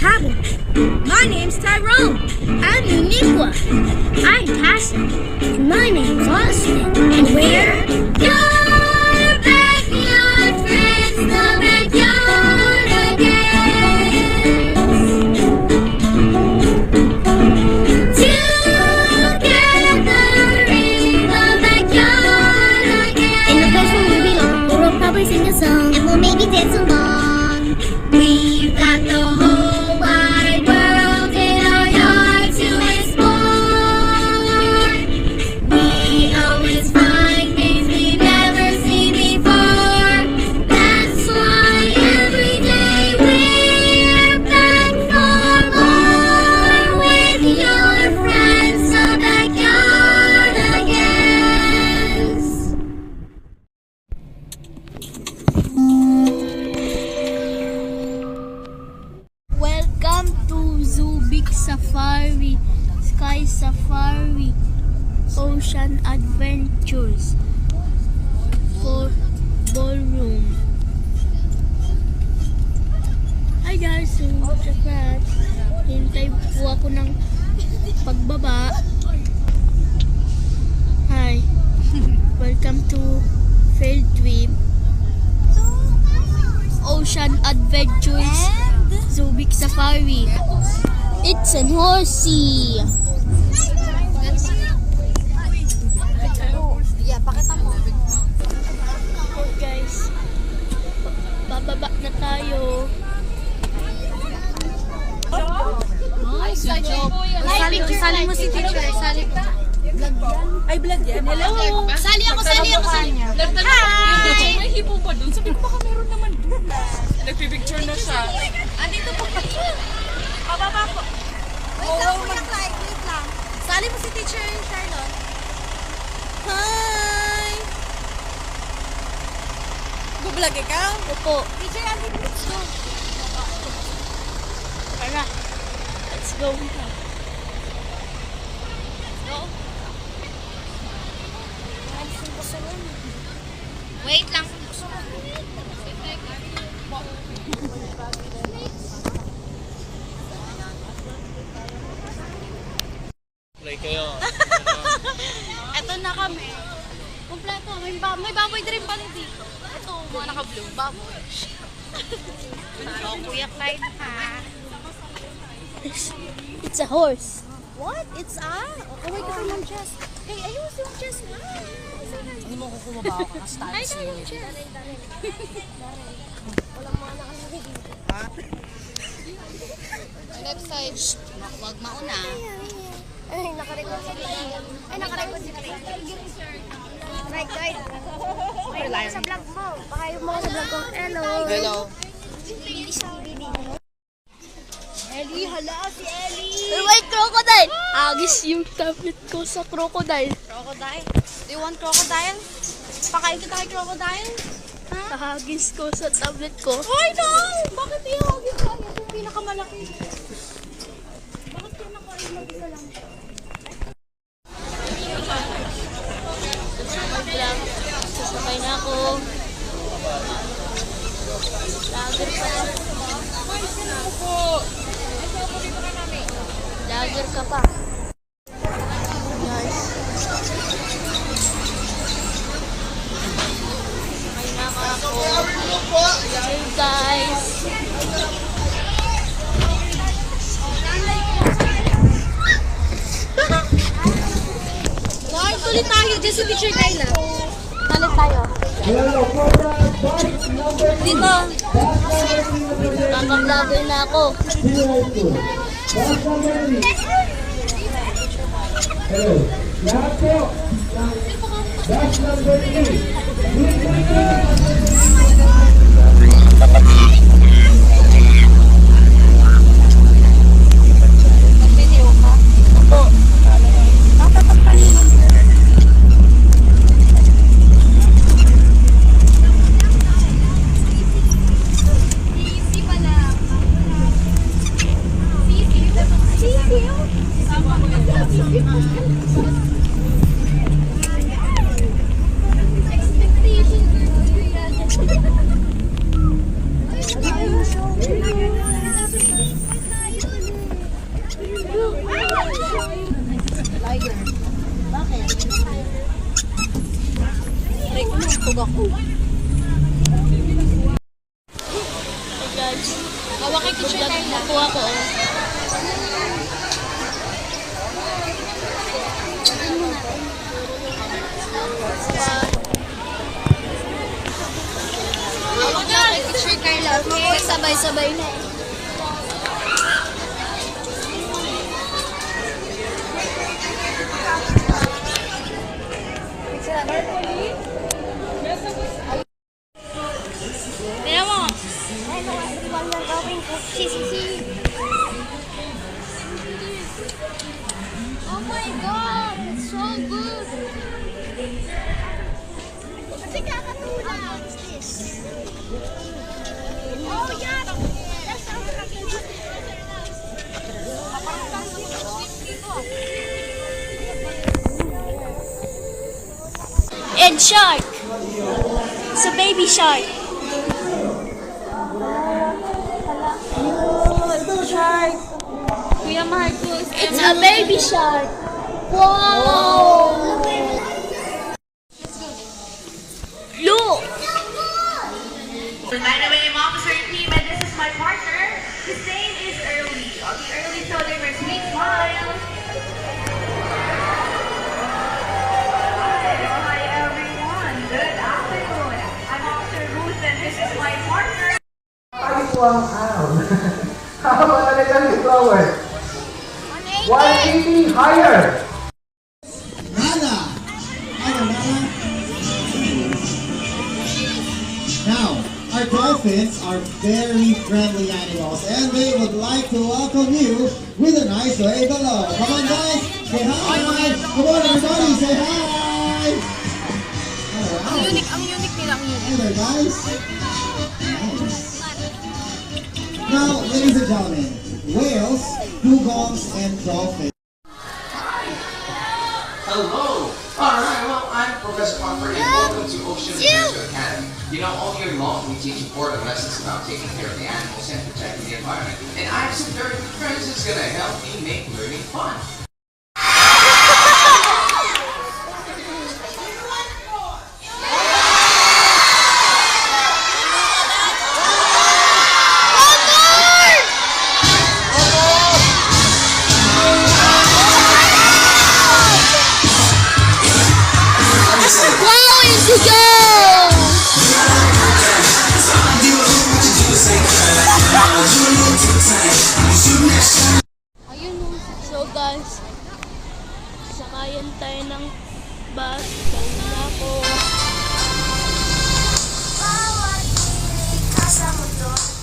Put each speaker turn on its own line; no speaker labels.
cabin. My name's Tyrone. I'm Uniqua. I'm Tassin. My name's Austin. And we're your backyard friends, the backyard again. Together in the backyard again. In the place where we belong, we'll probably sing a song and we'll maybe dance along. We've got the whole wide world in our yard to explore. We always find things we've never seen before. That's why every day we're back for more with your friends, the backyard again. Welcome to Zubik Safari, Sky Safari, Ocean Adventures for Ballroom. Hi guys, so Japan. Hintay po ako ng pagbaba. Hi, welcome to Field Trip, Ocean Adventures, Zubik Safari. It's an horsey.
Yeah, pakita mo.
Oh guys, bababa na tayo.
Sali mo si teacher. Sali ka.
Ay, vlog yan. Hello!
Sali ako.
Hi! May hipo pa dun. Sabi ko baka meron naman dun. Nagpipicture na siya.
Andito po. Pababa po. Wait lang, Kuya Clyde. Wait lang. Sali mo si teacher Charlotte. Hi! Bublog ikaw?
Opo,
Teacher, andito. Let's go.
tara. Let's go.
Wait lang.
Play kayo.
Eto na kami. Kompleto. May baboy din pala dito. Ito, mga naka-blue. Baboy. So, Kuya Clyde, ha?
It's a horse.
What? It's kaway ka kay Ma'am Jess. Hey, ayun si Ma'am Jess.
Hindi mo kukumabaw ka kasi tayo
Ay,
sa
Ma'am Jess. Walang mga nakalagay dito. Left side. Wag mauna. Ay, nakarecord si Clyde. Ay, nakarecord si Clyde. Right, guys. Ay, mga sa vlog mo. Baka yung mga sa vlog ko. Hello.
Hello.
Ellie, hala si Ellie.
White crocodile! Agis yung tablet ko sa crocodile.
Crocodile. Do you want crocodile? Pakain kita kay crocodile?
Nahagis ko sa tablet ko.
Ay, no! Bakit ihagis ka? Ito yung pinakamalaki. Bakit pinakain mag-isa lang siya?
Sasakay na ako. Lager pa. Lager ka pa. Guys. Sasakay na ako. Hey guys.
Guys, tuloy tayo dyan sa teacher Kayla.
Nalit tayo.
Dito.
Nakaka-vlogger na ako.
Mag-video ka? Easy pala. Expectation.
guys. Hawak kay teacher Carla.
Nakuha ko. Hawak na kay teacher Carla. Okay, sabay-sabay na.
Tingnan mo.
Ay, no, everyone are going to see. Oh my God! It's so good! Kasi kakatula. What's this? Oh, yeah! That's how I can put
It's shark. It's a baby shark. Shark. Kuya Marcos.
It's a baby shark! Wow!
Look.
By the way, I'm Officer Team, and this is my partner. His name is Early. I'll be Early, so they were sweet smiles. Hi, everyone. Good afternoon. I'm Officer Ruth, and this is my partner.
Ay, wow. How about a little slower? 180 higher.
Nada. Now, our dolphins are very friendly animals and they would like to welcome you with a nice wave hello. Come on guys, say hi. Come on everybody, say hi. Alright.
Ang unique nila, ang unique.
Hey there guys. Nice. Now, ladies and gentlemen, whales, dugongs, and dolphins.
Hello! Alright, well, I'm Professor Parker and welcome to Ocean Adventure Academy. You know, all year long we teach important lessons about taking care of the animals and protecting the environment. And I have some very good friends that's gonna help me make learning fun.
Wow, Indigo!
Ayun o. So guys, sakayan tayo ng bus. Kaya na ako.
Bawat kasama to.